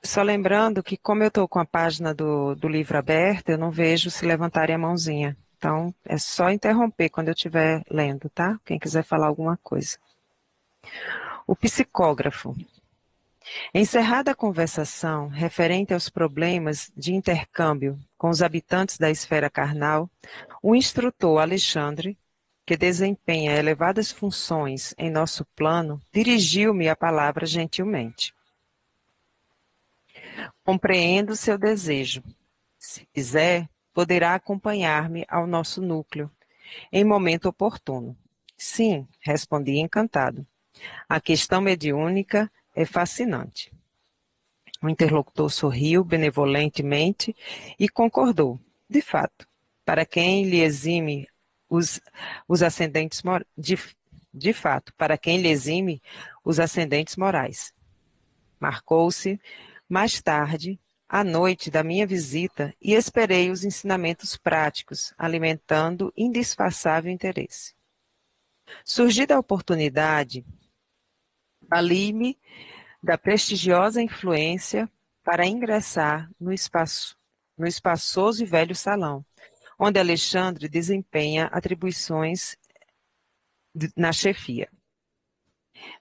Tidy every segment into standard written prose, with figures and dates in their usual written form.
Só lembrando que, como eu estou com a página do livro aberta, eu não vejo se levantarem a mãozinha. Então, é só interromper quando eu estiver lendo, tá? Quem quiser falar alguma coisa. O psicógrafo. Encerrada a conversação referente aos problemas de intercâmbio com os habitantes da esfera carnal, o instrutor Alexandre, que desempenha elevadas funções em nosso plano, dirigiu-me a palavra gentilmente. Compreendo seu desejo. Se quiser, poderá acompanhar-me ao nosso núcleo, em momento oportuno. Sim, respondi encantado. A questão mediúnica é fascinante. O interlocutor sorriu benevolentemente e concordou. De fato, para quem lhe exime os ascendentes morais. Marcou-se mais tarde, à noite da minha visita, e esperei os ensinamentos práticos, alimentando indisfarçável interesse. Surgida a oportunidade, vali-me da prestigiosa influência para ingressar no espaçoso e velho salão, onde Alexandre desempenha atribuições na chefia.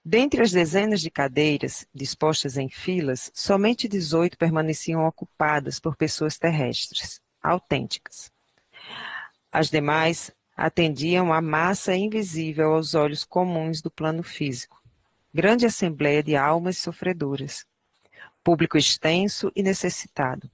Dentre as dezenas de cadeiras dispostas em filas, somente 18 permaneciam ocupadas por pessoas terrestres, autênticas. As demais atendiam à massa invisível aos olhos comuns do plano físico. Grande assembleia de almas sofredoras. Público extenso e necessitado.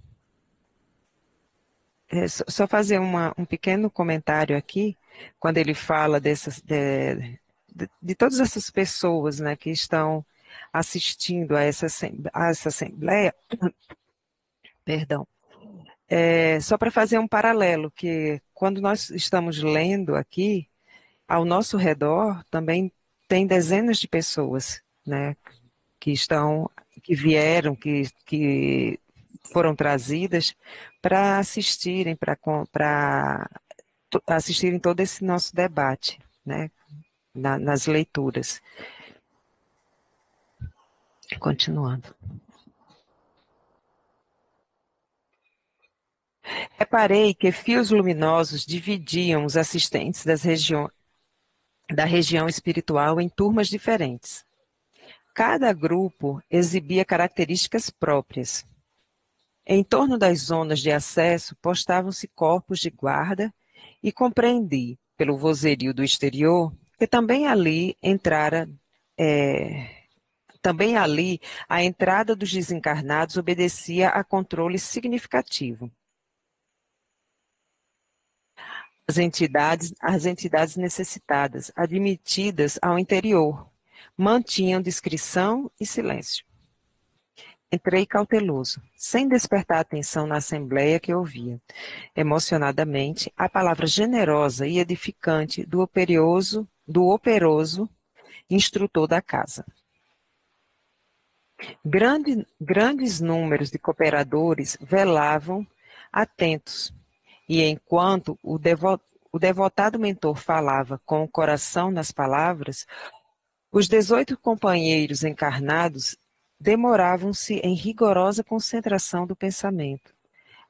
Só fazer um pequeno comentário aqui, quando ele fala de todas essas pessoas, né, que estão assistindo a essa assembleia, perdão, só para fazer um paralelo, que quando nós estamos lendo aqui, ao nosso redor também tem dezenas de pessoas, né, que vieram, que foram trazidas para assistirem, para assistirem todo esse nosso debate, né, nas leituras. Continuando. Reparei que fios luminosos dividiam os assistentes da região espiritual em turmas diferentes. Cada grupo exibia características próprias. Em torno das zonas de acesso postavam-se corpos de guarda e compreendi, pelo vozerio do exterior, que também ali a entrada dos desencarnados obedecia a controle significativo. As entidades necessitadas, admitidas ao interior, mantinham discrição e silêncio. Entrei cauteloso, sem despertar atenção na assembleia que ouvia, emocionadamente, a palavra generosa e edificante do operoso instrutor da casa. Grandes números de cooperadores velavam atentos, e enquanto o devotado mentor falava com o coração nas palavras, os 18 companheiros encarnados demoravam-se em rigorosa concentração do pensamento,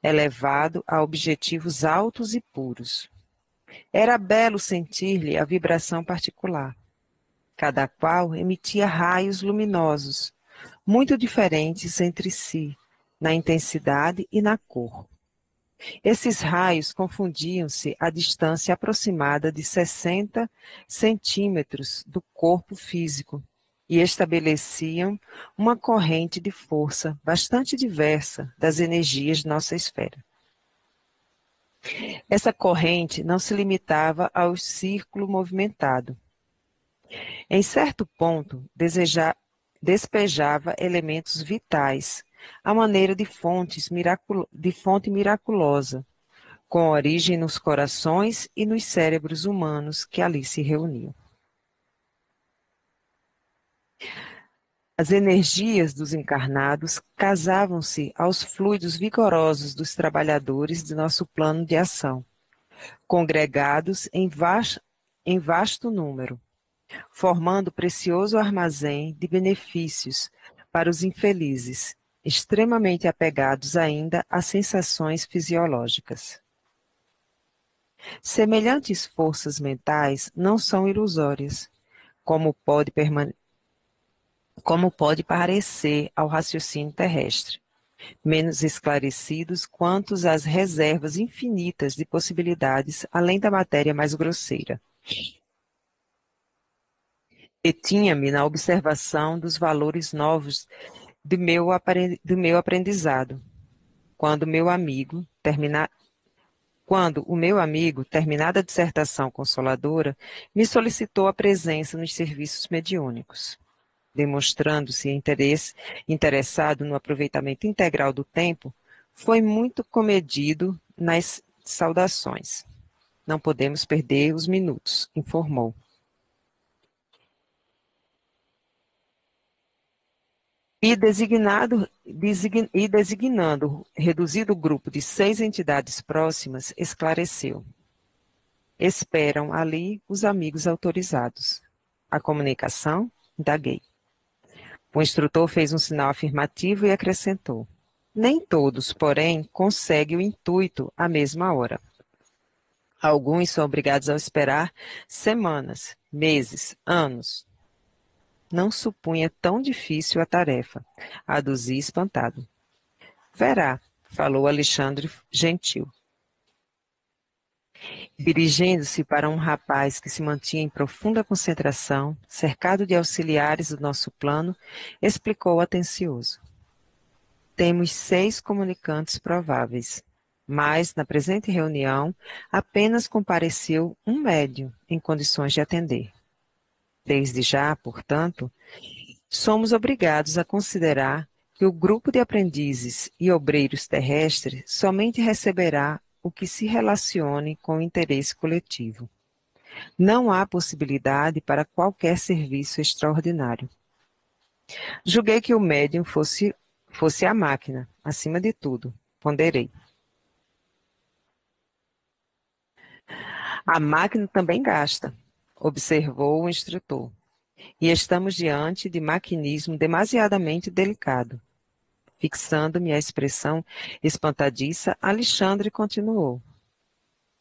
elevado a objetivos altos e puros. Era belo sentir-lhe a vibração particular. Cada qual emitia raios luminosos, muito diferentes entre si, na intensidade e na cor. Esses raios confundiam-se à distância aproximada de 60 centímetros do corpo físico e estabeleciam uma corrente de força bastante diversa das energias de nossa esfera. Essa corrente não se limitava ao círculo movimentado. Em certo ponto, despejava elementos vitais, à maneira de fonte miraculosa, com origem nos corações e nos cérebros humanos que ali se reuniam. As energias dos encarnados casavam-se aos fluidos vigorosos dos trabalhadores de nosso plano de ação, congregados em vasto número, formando precioso armazém de benefícios para os infelizes, extremamente apegados ainda a sensações fisiológicas. Semelhantes forças mentais não são ilusórias, como pode parecer ao raciocínio terrestre, menos esclarecidos quanto às reservas infinitas de possibilidades além da matéria mais grosseira. Detinha-me na observação dos valores novos do meu aprendizado, quando o meu amigo, terminada a dissertação consoladora, me solicitou a presença nos serviços mediúnicos. Demonstrando-se interessado no aproveitamento integral do tempo, foi muito comedido nas saudações. Não podemos perder os minutos, informou. Designando reduzido grupo de 6 entidades próximas, esclareceu. Esperam ali os amigos autorizados. A comunicação? Indaguei. O instrutor fez um sinal afirmativo e acrescentou. Nem todos, porém, conseguem o intuito à mesma hora. Alguns são obrigados a esperar semanas, meses, anos. Não supunha tão difícil a tarefa, aduzi espantado. Verá, falou Alexandre gentil. Dirigindo-se para um rapaz que se mantinha em profunda concentração, cercado de auxiliares do nosso plano, explicou atencioso. Temos 6 comunicantes prováveis, mas, na presente reunião, apenas compareceu um médium em condições de atender. Desde já, portanto, somos obrigados a considerar que o grupo de aprendizes e obreiros terrestres somente receberá o que se relacione com o interesse coletivo. Não há possibilidade para qualquer serviço extraordinário. Julguei que o médium fosse a máquina, acima de tudo, ponderei. A máquina também gasta, observou o instrutor, e estamos diante de maquinismo demasiadamente delicado. Fixando-me a expressão espantadiça, Alexandre continuou.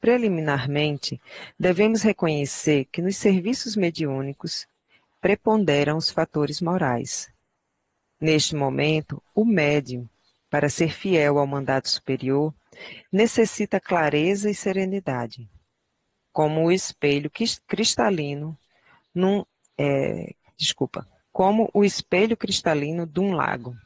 Preliminarmente, devemos reconhecer que nos serviços mediúnicos preponderam os fatores morais. Neste momento, o médium, para ser fiel ao mandato superior, necessita clareza e serenidade, como o espelho cristalino como o espelho cristalino de um lago.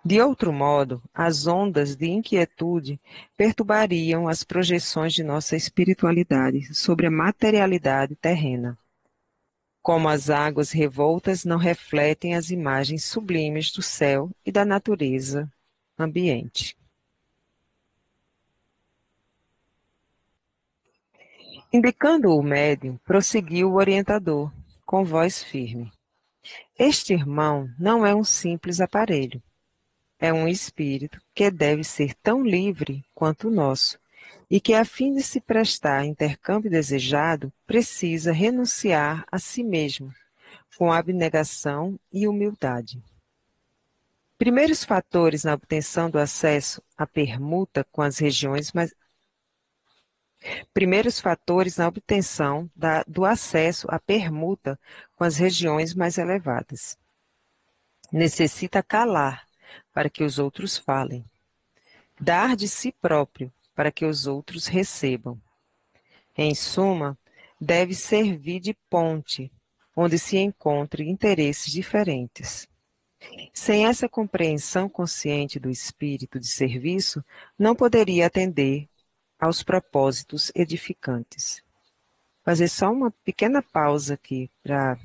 De outro modo, as ondas de inquietude perturbariam as projeções de nossa espiritualidade sobre a materialidade terrena. Como as águas revoltas não refletem as imagens sublimes do céu e da natureza ambiente. Indicando o médium, prosseguiu o orientador, com voz firme. Este irmão não é um simples aparelho. É um espírito que deve ser tão livre quanto o nosso, e que, a fim de se prestar ao intercâmbio desejado, precisa renunciar a si mesmo, com abnegação e humildade. Primeiros fatores na obtenção do acesso à permuta com as regiões mais Primeiros fatores na obtenção do acesso à permuta com as regiões mais elevadas. Necessita calar para que os outros falem. Dar de si próprio para que os outros recebam. Em suma, deve servir de ponte, onde se encontrem interesses diferentes. Sem essa compreensão consciente do espírito de serviço, não poderia atender aos propósitos edificantes. Fazer só uma pequena pausa aqui para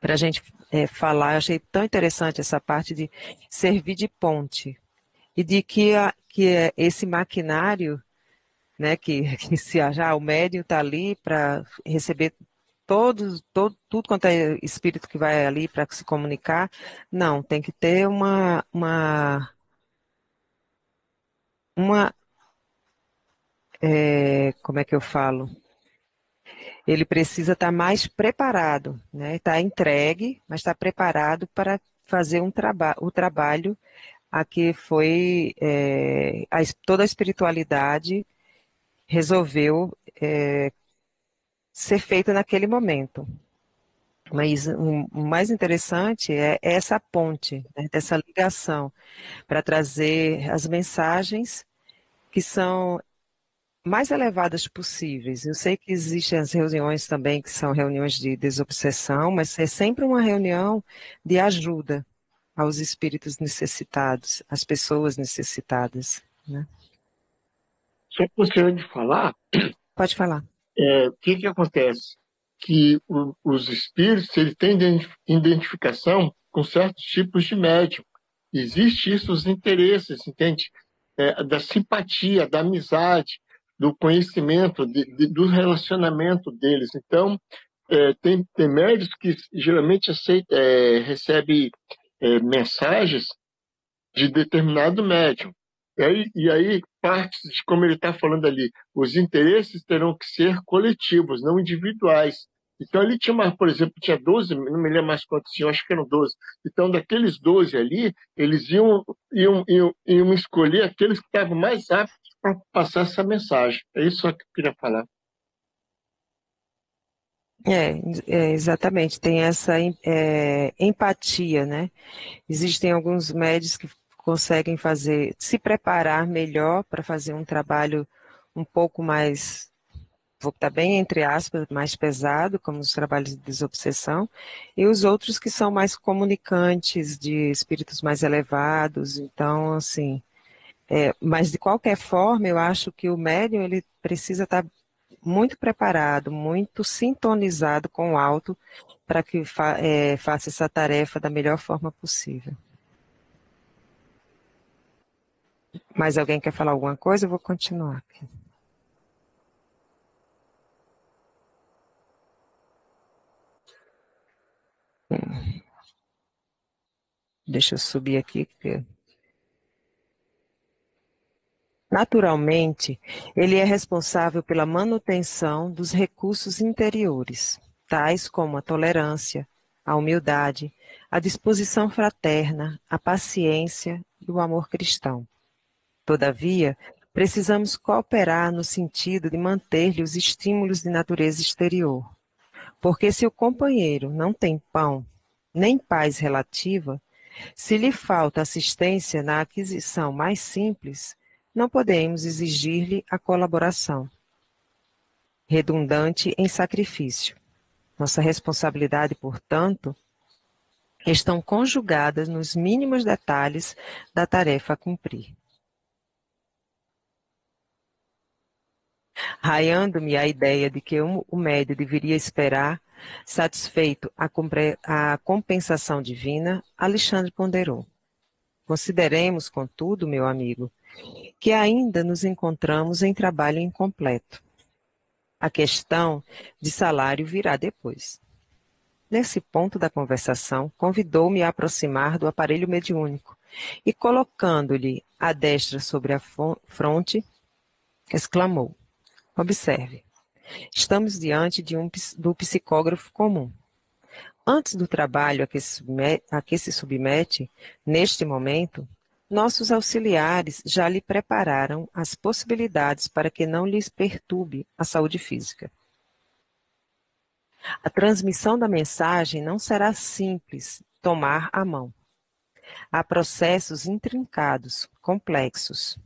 a gente falar. Eu achei tão interessante essa parte de servir de ponte e de que esse maquinário, né, que se já o médium está ali para receber tudo quanto é espírito que vai ali para se comunicar. Não, tem que ter como é que eu falo? Ele precisa estar mais preparado, né? Está entregue, mas está preparado para fazer o trabalho a que foi toda a espiritualidade resolveu ser feita naquele momento. Mas o mais interessante é essa ponte, né, dessa ligação, para trazer as mensagens que são mais elevadas possíveis. Eu sei que existem as reuniões também, que são reuniões de desobsessão, mas é sempre uma reunião de ajuda aos espíritos necessitados, às pessoas necessitadas, né? Só que você de falar, Pode falar. o que que acontece? Que os espíritos eles têm identificação com certos tipos de médium. Existe isso, os interesses, entende? Da simpatia, da amizade, do conhecimento, do relacionamento deles. Então, tem médios que geralmente recebe mensagens de determinado médium. E aí, parte de como ele está falando ali, os interesses terão que ser coletivos, não individuais. Então, ali tinha por exemplo, tinha 12, não me lembro mais quantos tinham, acho que eram 12. Então, daqueles 12 ali, eles iam escolher aqueles que estavam mais aptos para passar essa mensagem. É isso só que eu queria falar. Exatamente, tem essa empatia, né? Existem alguns médios que conseguem se preparar melhor para fazer um trabalho um pouco mais, vou botar bem entre aspas, mais pesado, como os trabalhos de desobsessão, e os outros que são mais comunicantes, de espíritos mais elevados. Então, assim, mas de qualquer forma, eu acho que o médium ele precisa estar muito preparado, muito sintonizado com o alto para que faça essa tarefa da melhor forma possível. Mais alguém quer falar alguma coisa? Eu vou continuar aqui. Deixa eu subir aqui. Naturalmente, ele é responsável pela manutenção dos recursos interiores, tais como a tolerância, a humildade, a disposição fraterna, a paciência e o amor cristão. Todavia, precisamos cooperar no sentido de manter-lhe os estímulos de natureza exterior, porque se o companheiro não tem pão, nem paz relativa, se lhe falta assistência na aquisição mais simples, não podemos exigir-lhe a colaboração, redundante em sacrifício. Nossa responsabilidade, portanto, estão conjugadas nos mínimos detalhes da tarefa a cumprir. Raiando-me a ideia de que o médio deveria esperar, satisfeito a compensação divina, Alexandre ponderou. Consideremos, contudo, meu amigo, que ainda nos encontramos em trabalho incompleto. A questão de salário virá depois. Nesse ponto da conversação, convidou-me a aproximar do aparelho mediúnico e, colocando-lhe a destra sobre a fronte, exclamou: observe, estamos diante do psicógrafo comum. Antes do trabalho a que se submete, neste momento, nossos auxiliares já lhe prepararam as possibilidades para que não lhes perturbe a saúde física. A transmissão da mensagem não será simples, tomar a mão. Há processos intrincados, complexos.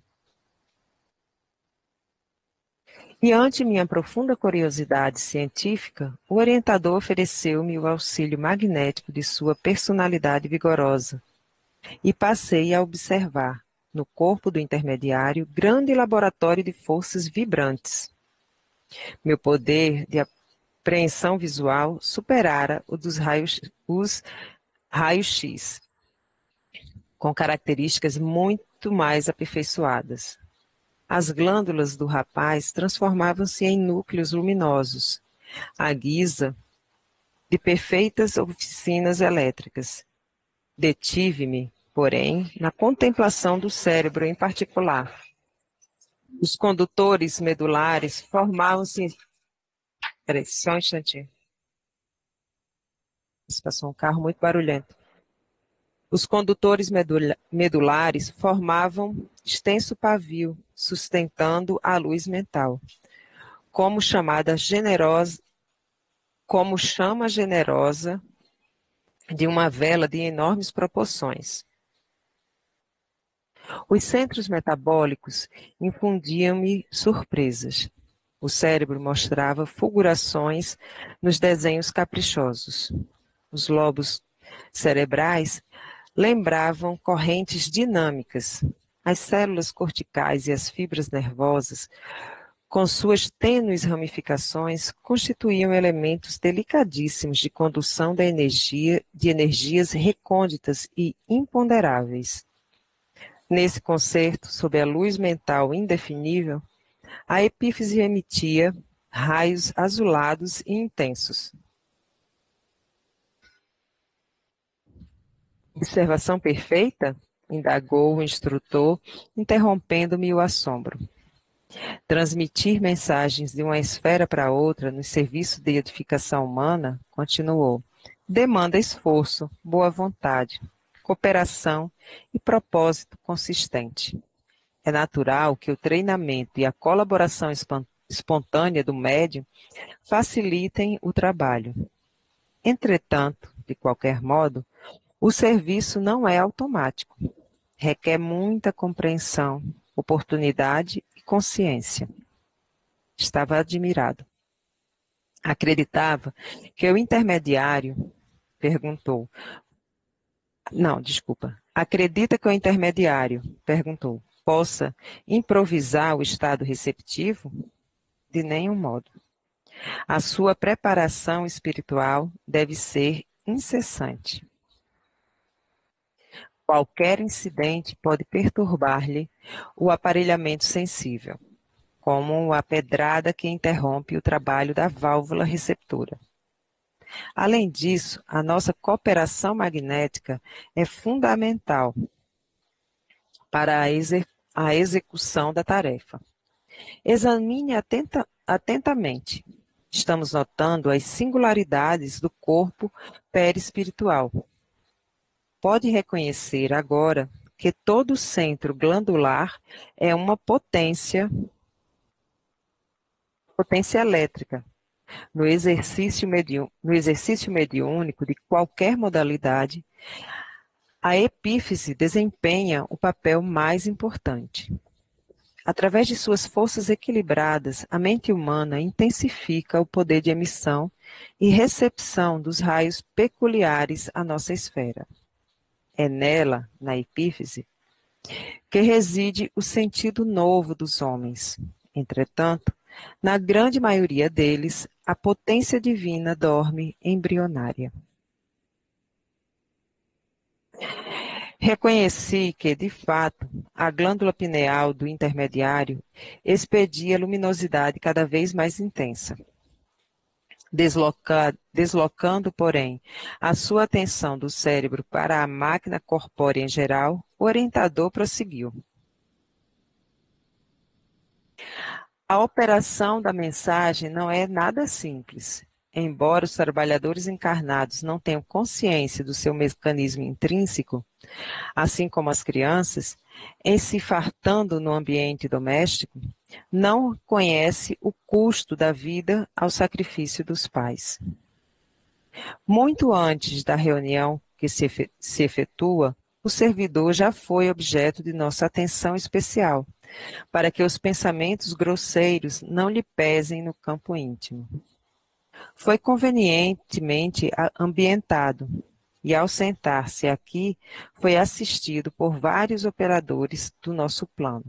E ante minha profunda curiosidade científica, o orientador ofereceu-me o auxílio magnético de sua personalidade vigorosa, e passei a observar, no corpo do intermediário, grande laboratório de forças vibrantes. Meu poder de apreensão visual superara o dos raios-x, com características muito mais aperfeiçoadas. As glândulas do rapaz transformavam-se em núcleos luminosos, à guisa de perfeitas oficinas elétricas. Detive-me, porém, na contemplação do cérebro em particular. Os condutores medulares formavam-se. Peraí, só um instantinho. Passou um carro muito barulhento. Os condutores medulares formavam extenso pavio, sustentando a luz mental, como chama generosa de uma vela de enormes proporções. Os centros metabólicos infundiam-me surpresas. O cérebro mostrava fulgurações nos desenhos caprichosos. Os lobos cerebrais lembravam correntes dinâmicas. As células corticais e as fibras nervosas, com suas tênues ramificações, constituíam elementos delicadíssimos de condução da energia, de energias recônditas e imponderáveis. Nesse concerto, sob a luz mental indefinível, a epífise emitia raios azulados e intensos. Observação perfeita? Indagou o instrutor, interrompendo-me o assombro. Transmitir mensagens de uma esfera para outra no serviço de edificação humana, continuou, demanda esforço, boa vontade, cooperação e propósito consistente. É natural que o treinamento e a colaboração espontânea do médium facilitem o trabalho. Entretanto, de qualquer modo, o serviço não é automático. Requer muita compreensão, oportunidade e consciência. Estava admirado. Acreditava que o intermediário perguntou. Não, desculpa. Acredita que o intermediário perguntou possa improvisar o estado receptivo? De nenhum modo. A sua preparação espiritual deve ser incessante. Qualquer incidente pode perturbar-lhe o aparelhamento sensível, como a pedrada que interrompe o trabalho da válvula receptora. Além disso, a nossa cooperação magnética é fundamental para a execução da tarefa. Examine atentamente. Estamos notando as singularidades do corpo perispiritual. Pode reconhecer agora que todo centro glandular é uma potência elétrica. No exercício mediúnico de qualquer modalidade, a epífise desempenha o papel mais importante. Através de suas forças equilibradas, a mente humana intensifica o poder de emissão e recepção dos raios peculiares à nossa esfera. É nela, na epífise, que reside o sentido novo dos homens. Entretanto, na grande maioria deles, a potência divina dorme embrionária. Reconheci que, de fato, a glândula pineal do intermediário expedia luminosidade cada vez mais intensa. Deslocando, porém, a sua atenção do cérebro para a máquina corpórea em geral, o orientador prosseguiu. A operação da mensagem não é nada simples. Embora os trabalhadores encarnados não tenham consciência do seu mecanismo intrínseco, assim como as crianças, em se fartando no ambiente doméstico, não conhece o custo da vida ao sacrifício dos pais. Muito antes da reunião que se efetua, o servidor já foi objeto de nossa atenção especial, para que os pensamentos grosseiros não lhe pesem no campo íntimo. Foi convenientemente ambientado, e ao sentar-se aqui, foi assistido por vários operadores do nosso plano.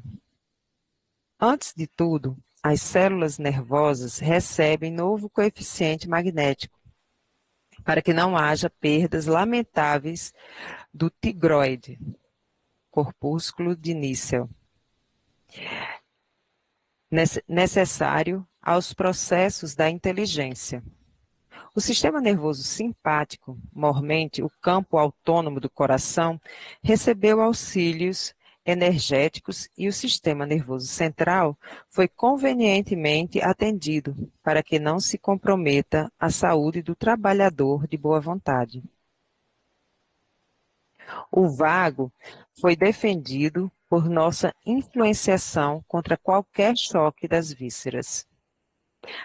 Antes de tudo, as células nervosas recebem novo coeficiente magnético, para que não haja perdas lamentáveis do tigroide, corpúsculo de Nícel, necessário aos processos da inteligência. O sistema nervoso simpático, mormente o campo autônomo do coração, recebeu auxílios energéticos e o sistema nervoso central foi convenientemente atendido para que não se comprometa a saúde do trabalhador de boa vontade. O vago foi defendido por nossa influenciação contra qualquer choque das vísceras.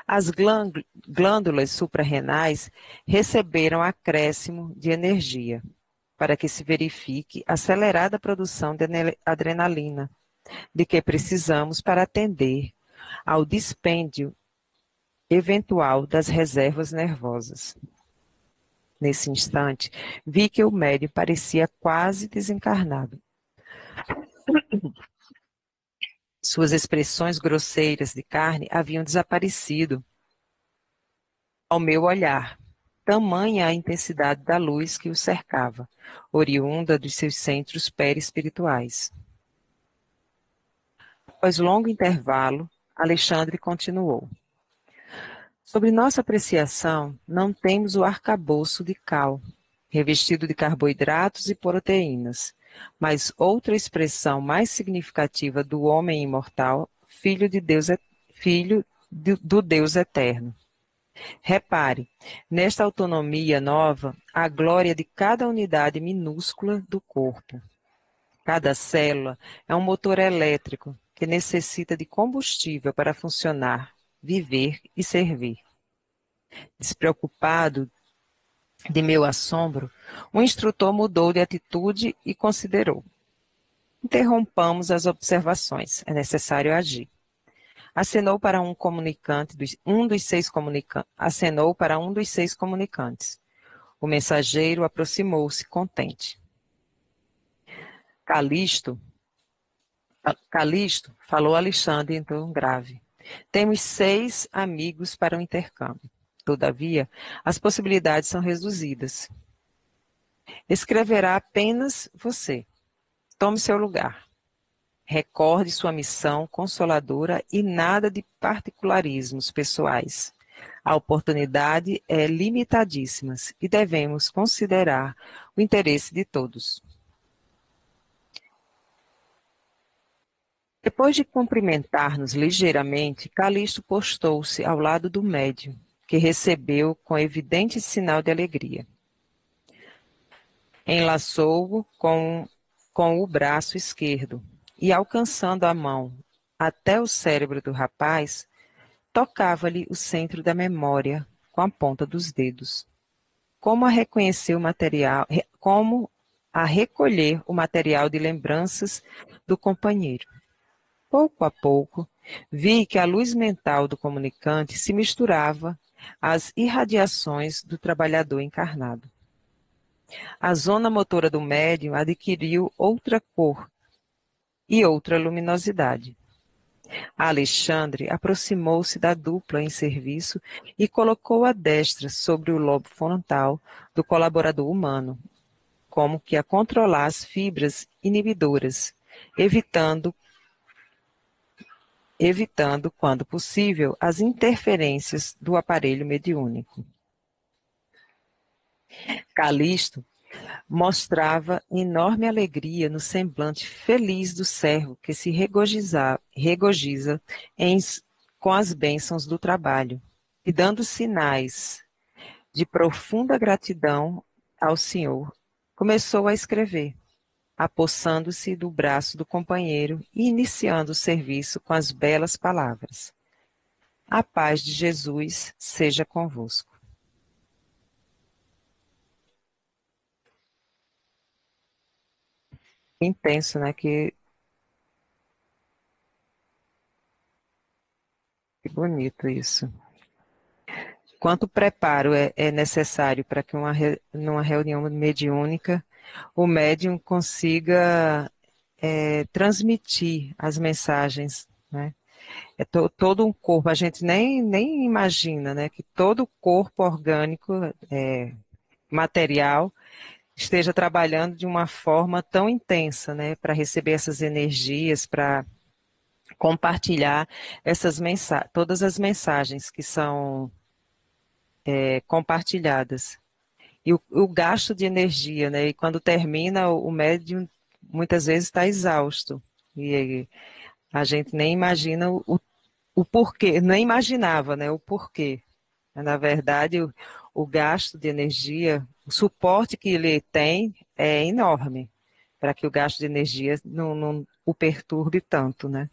As glândulas suprarrenais receberam acréscimo de energia, para que se verifique acelerada produção de adrenalina, de que precisamos para atender ao dispêndio eventual das reservas nervosas. Nesse instante, vi que o médium parecia quase desencarnado. Suas expressões grosseiras de carne haviam desaparecido ao meu olhar, tamanha a intensidade da luz que o cercava, oriunda dos seus centros perispirituais. Após longo intervalo, Alexandre continuou. Sobre nossa apreciação, não temos o arcabouço de cal, revestido de carboidratos e proteínas, mas outra expressão mais significativa do homem imortal, filho do Deus eterno. Repare, nesta autonomia nova, a glória de cada unidade minúscula do corpo. Cada célula é um motor elétrico que necessita de combustível para funcionar, viver e servir. Despreocupado de meu assombro, o instrutor mudou de atitude e considerou. Interrompamos as observações, é necessário agir. Acenou para um dos 6 comunicantes. O mensageiro aproximou-se contente. Calisto, falou Alexandre em tom grave. Temos 6 amigos para o intercâmbio. Todavia, as possibilidades são reduzidas. Escreverá apenas você. Tome seu lugar. Recorde sua missão consoladora e nada de particularismos pessoais. A oportunidade é limitadíssima e devemos considerar o interesse de todos. Depois de cumprimentar-nos ligeiramente, Calisto postou-se ao lado do médium, que recebeu com evidente sinal de alegria. Enlaçou-o com o braço esquerdo e, alcançando a mão até o cérebro do rapaz, tocava-lhe o centro da memória com a ponta dos dedos, como a recolher o material de lembranças do companheiro. Pouco a pouco, vi que a luz mental do comunicante se misturava às irradiações do trabalhador encarnado. A zona motora do médium adquiriu outra cor e outra luminosidade. Alexandre aproximou-se da dupla em serviço e colocou a destra sobre o lobo frontal do colaborador humano, como que a controlar as fibras inibidoras, evitando, quando possível, as interferências do aparelho mediúnico. Calisto mostrava enorme alegria no semblante feliz do servo que se regozija com as bênçãos do trabalho, e dando sinais de profunda gratidão ao Senhor, começou a escrever, apossando-se do braço do companheiro e iniciando o serviço com as belas palavras: A paz de Jesus seja convosco. Intenso, né? Que bonito isso. Quanto preparo é necessário para que numa reunião mediúnica o médium consiga transmitir as mensagens, né? Todo um corpo, a gente nem imagina, né? Que todo o corpo orgânico, material, esteja trabalhando de uma forma tão intensa, né? Para receber essas energias, para compartilhar todas as mensagens que são compartilhadas. E o gasto de energia, né? E quando termina, o médium muitas vezes está exausto. E a gente nem imagina o porquê, nem imaginava, né? O porquê. Na verdade, o gasto de energia o suporte que ele tem é enorme para que o gasto de energia não o perturbe tanto, né?